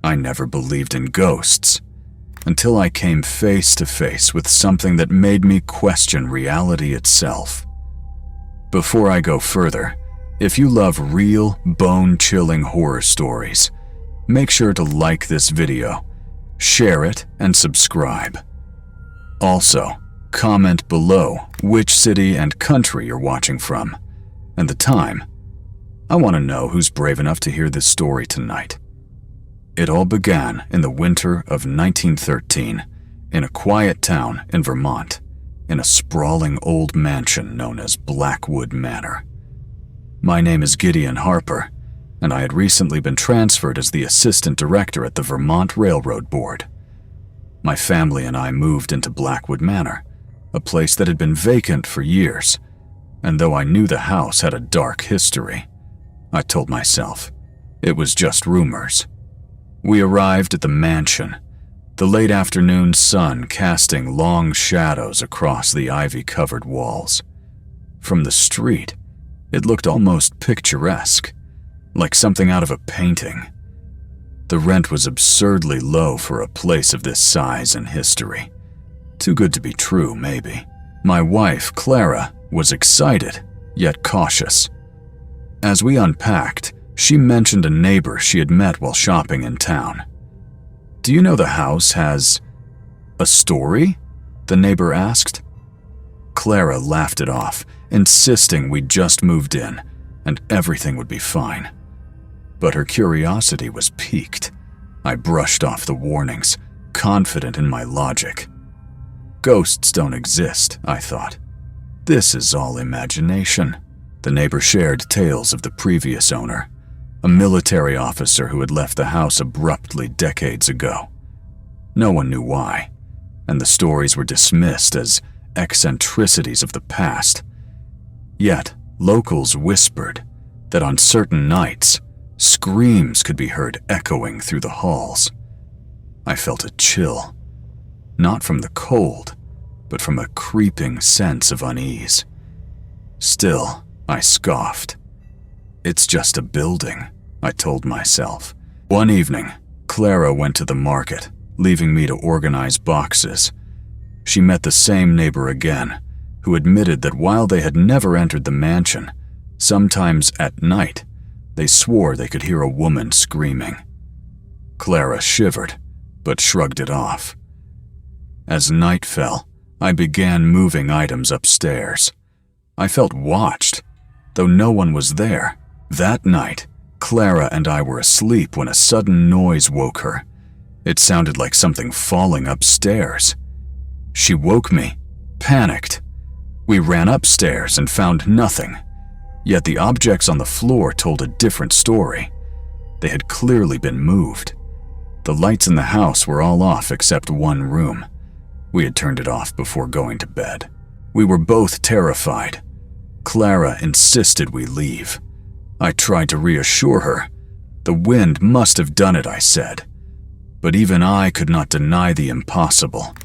I never believed in ghosts until I came face to face with something that made me question reality itself. Before I go further, if you love real, bone-chilling horror stories, make sure to like this video, share it, and subscribe. Also, comment below which city and country you're watching from, and the time. I want to know who's brave enough to hear this story tonight. It all began in the winter of 1913 in a quiet town in Vermont, in a sprawling old mansion known as Blackwood Manor. My name is Gideon Harper, and I had recently been transferred as the assistant director at the Vermont Railroad Board. My family and I moved into Blackwood Manor, a place that had been vacant for years, and though I knew the house had a dark history, I told myself it was just rumors. We arrived at the mansion, the late afternoon sun casting long shadows across the ivy-covered walls. From the street, it looked almost picturesque, like something out of a painting. The rent was absurdly low for a place of this size and history. Too good to be true, maybe. My wife, Clara, was excited, yet cautious. As we unpacked, she mentioned a neighbor she had met while shopping in town. "Do you know the house has a story?" the neighbor asked. Clara laughed it off, insisting we'd just moved in and everything would be fine. But her curiosity was piqued. I brushed off the warnings, confident in my logic. Ghosts don't exist, I thought. This is all imagination. The neighbor shared tales of the previous owner, a military officer who had left the house abruptly decades ago. No one knew why, and the stories were dismissed as eccentricities of the past. Yet, locals whispered that on certain nights, screams could be heard echoing through the halls. I felt a chill, not from the cold, but from a creeping sense of unease. Still, I scoffed. "It's just a building," I told myself. One evening, Clara went to the market, leaving me to organize boxes. She met the same neighbor again, who admitted that while they had never entered the mansion, sometimes at night, they swore they could hear a woman screaming. Clara shivered, but shrugged it off. As night fell, I began moving items upstairs. I felt watched, though no one was there. That night, Clara and I were asleep when a sudden noise woke her. It sounded like something falling upstairs. She woke me, panicked. We ran upstairs and found nothing, yet the objects on the floor told a different story. They had clearly been moved. The lights in the house were all off except one room. We had turned it off before going to bed. We were both terrified. Clara insisted we leave. I tried to reassure her. "The wind must have done it," I said. But even I could not deny the impossible.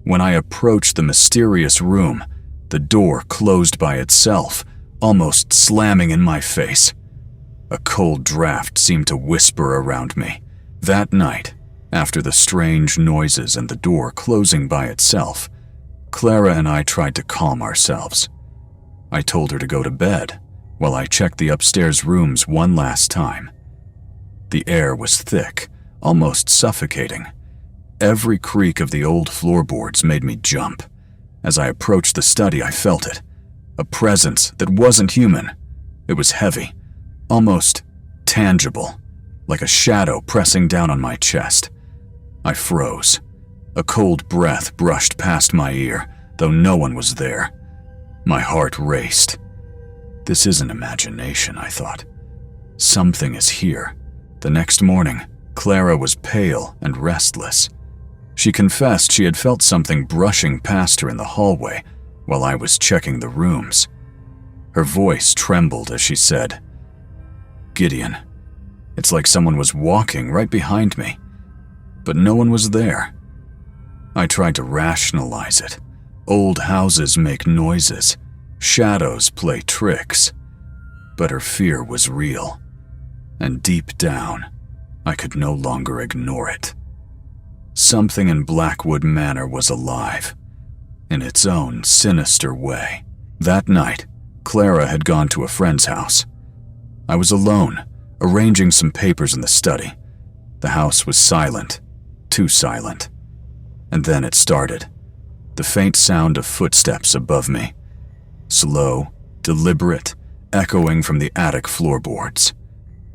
When I approached the mysterious room, the door closed by itself, almost slamming in my face. A cold draft seemed to whisper around me. That night, after the strange noises and the door closing by itself, Clara and I tried to calm ourselves. I told her to go to bed, while I checked the upstairs rooms one last time. The air was thick, almost suffocating. Every creak of the old floorboards made me jump. As I approached the study, I felt it. A presence that wasn't human. It was heavy, almost tangible, like a shadow pressing down on my chest. I froze. A cold breath brushed past my ear, though no one was there. My heart raced. This isn't imagination, I thought. Something is here. The next morning, Clara was pale and restless. She confessed she had felt something brushing past her in the hallway while I was checking the rooms. Her voice trembled as she said, "Gideon, it's like someone was walking right behind me, but no one was there." I tried to rationalize it. Old houses make noises. Shadows play tricks. But her fear was real. And deep down, I could no longer ignore it. Something in Blackwood Manor was alive, in its own sinister way. That night, Clara had gone to a friend's house. I was alone, arranging some papers in the study. The house was silent, too silent. And then it started. The faint sound of footsteps above me. Slow, deliberate, echoing from the attic floorboards.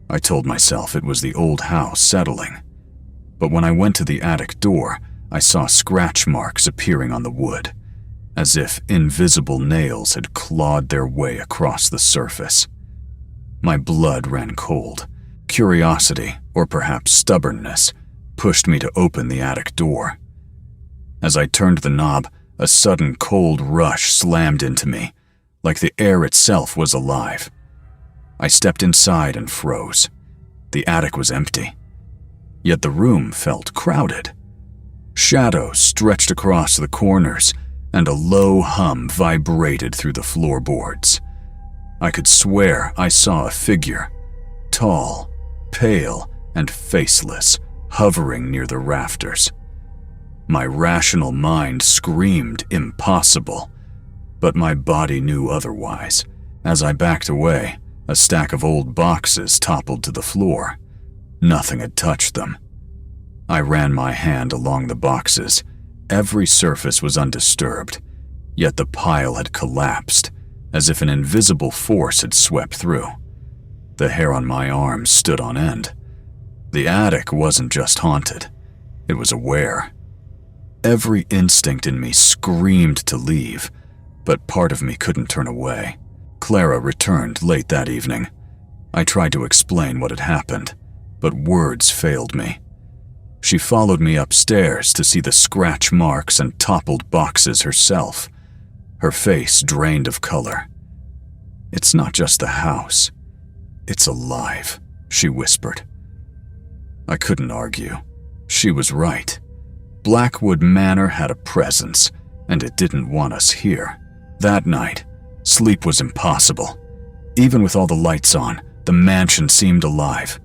I told myself it was the old house settling. But when I went to the attic door, I saw scratch marks appearing on the wood, as if invisible nails had clawed their way across the surface. My blood ran cold. Curiosity, or perhaps stubbornness, pushed me to open the attic door. As I turned the knob, a sudden cold rush slammed into me, like the air itself was alive. I stepped inside and froze. The attic was empty, yet the room felt crowded. Shadows stretched across the corners, and a low hum vibrated through the floorboards. I could swear I saw a figure, tall, pale, and faceless, hovering near the rafters. My rational mind screamed impossible, but my body knew otherwise. As I backed away, a stack of old boxes toppled to the floor. Nothing had touched them. I ran my hand along the boxes. Every surface was undisturbed, yet the pile had collapsed, as if an invisible force had swept through. The hair on my arms stood on end. The attic wasn't just haunted, it was aware. Every instinct in me screamed to leave, but part of me couldn't turn away. Clara returned late that evening. I tried to explain what had happened, but words failed me. She followed me upstairs to see the scratch marks and toppled boxes herself, her face drained of color. "It's not just the house. It's alive," she whispered. I couldn't argue. She was right. Blackwood Manor had a presence, and it didn't want us here. That night, sleep was impossible. Even with all the lights on, the mansion seemed alive.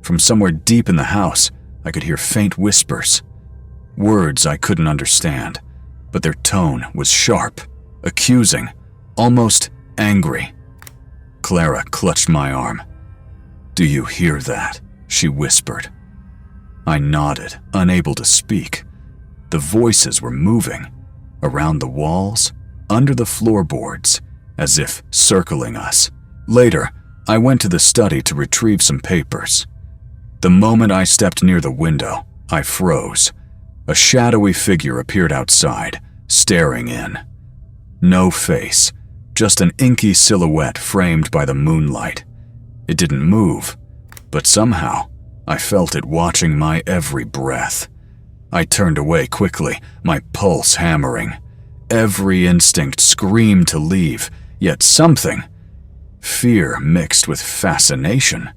From somewhere deep in the house, I could hear faint whispers. Words I couldn't understand, but their tone was sharp, accusing, almost angry. Clara clutched my arm. "Do you hear that?" she whispered. I nodded, unable to speak. The voices were moving, around the walls, under the floorboards, as if circling us. Later, I went to the study to retrieve some papers. The moment I stepped near the window, I froze. A shadowy figure appeared outside, staring in. No face, just an inky silhouette framed by the moonlight. It didn't move, but somehow I felt it watching my every breath. I turned away quickly, my pulse hammering. Every instinct screamed to leave, yet something, fear mixed with fascination,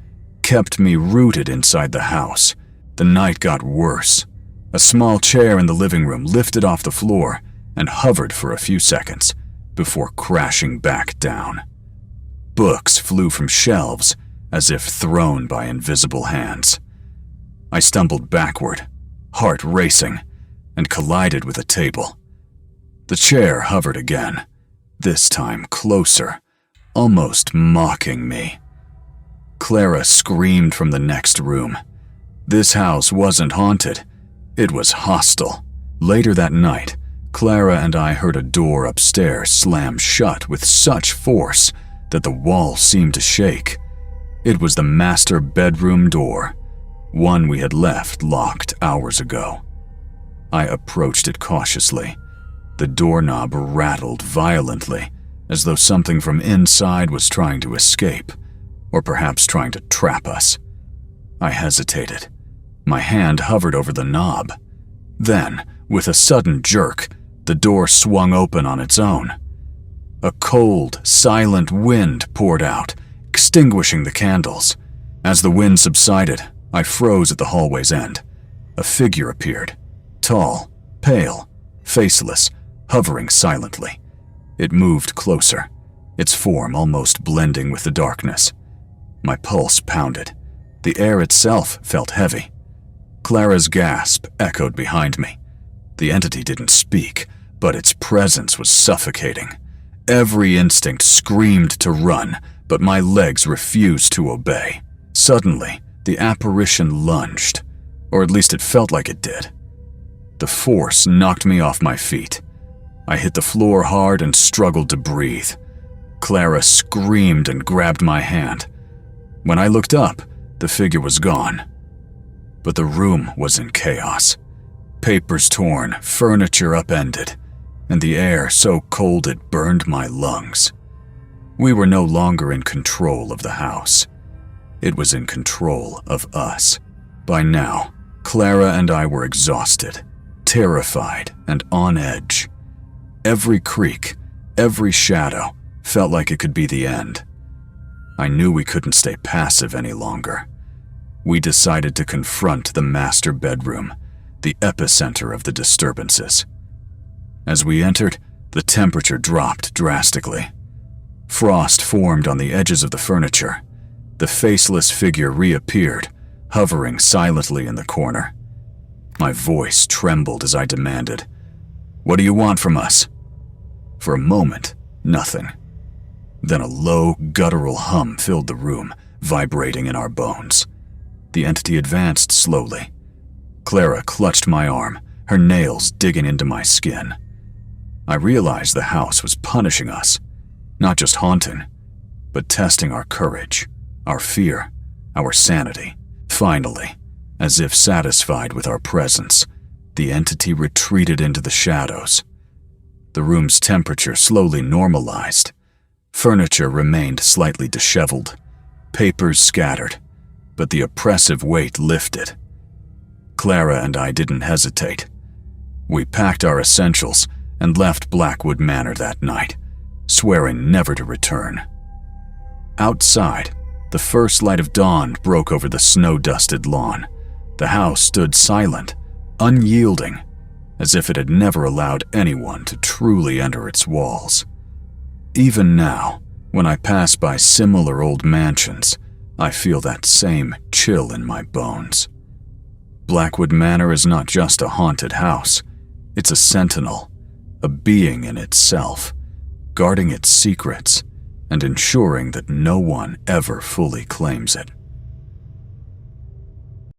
kept me rooted inside the house. The night got worse. A small chair in the living room lifted off the floor and hovered for a few seconds before crashing back down. Books flew from shelves as if thrown by invisible hands. I stumbled backward, heart racing, and collided with a table. The chair hovered again, this time closer, almost mocking me. Clara screamed from the next room. This house wasn't haunted, it was hostile. Later that night, Clara and I heard a door upstairs slam shut with such force that the walls seemed to shake. It was the master bedroom door, one we had left locked hours ago. I approached it cautiously. The doorknob rattled violently, as though something from inside was trying to escape, or perhaps trying to trap us. I hesitated. My hand hovered over the knob. Then, with a sudden jerk, the door swung open on its own. A cold, silent wind poured out, extinguishing the candles. As the wind subsided, I froze at the hallway's end. A figure appeared, tall, pale, faceless, hovering silently. It moved closer, its form almost blending with the darkness. My pulse pounded. The air itself felt heavy. Clara's gasp echoed behind me. The entity didn't speak, but its presence was suffocating. Every instinct screamed to run, but my legs refused to obey. Suddenly, the apparition lunged, or at least it felt like it did. The force knocked me off my feet. I hit the floor hard and struggled to breathe. Clara screamed and grabbed my hand. When I looked up, the figure was gone. But the room was in chaos. Papers torn, furniture upended, and the air so cold it burned my lungs. We were no longer in control of the house. It was in control of us. By now, Clara and I were exhausted, terrified, and on edge. Every creak, every shadow felt like it could be the end. I knew we couldn't stay passive any longer. We decided to confront the master bedroom, the epicenter of the disturbances. As we entered, the temperature dropped drastically. Frost formed on the edges of the furniture. The faceless figure reappeared, hovering silently in the corner. My voice trembled as I demanded, "What do you want from us?" For a moment, nothing. Then a low, guttural hum filled the room, vibrating in our bones. The entity advanced slowly. Clara clutched my arm, her nails digging into my skin. I realized the house was punishing us, not just haunting, but testing our courage, our fear, our sanity. Finally, as if satisfied with our presence, the entity retreated into the shadows. The room's temperature slowly normalized. Furniture remained slightly disheveled, papers scattered, but the oppressive weight lifted. Clara and I didn't hesitate. We packed our essentials and left Blackwood Manor that night, swearing never to return. Outside, the first light of dawn broke over the snow-dusted lawn. The house stood silent, unyielding, as if it had never allowed anyone to truly enter its walls. Even now, when I pass by similar old mansions, I feel that same chill in my bones. Blackwood Manor is not just a haunted house. It's a sentinel, a being in itself, guarding its secrets and ensuring that no one ever fully claims it.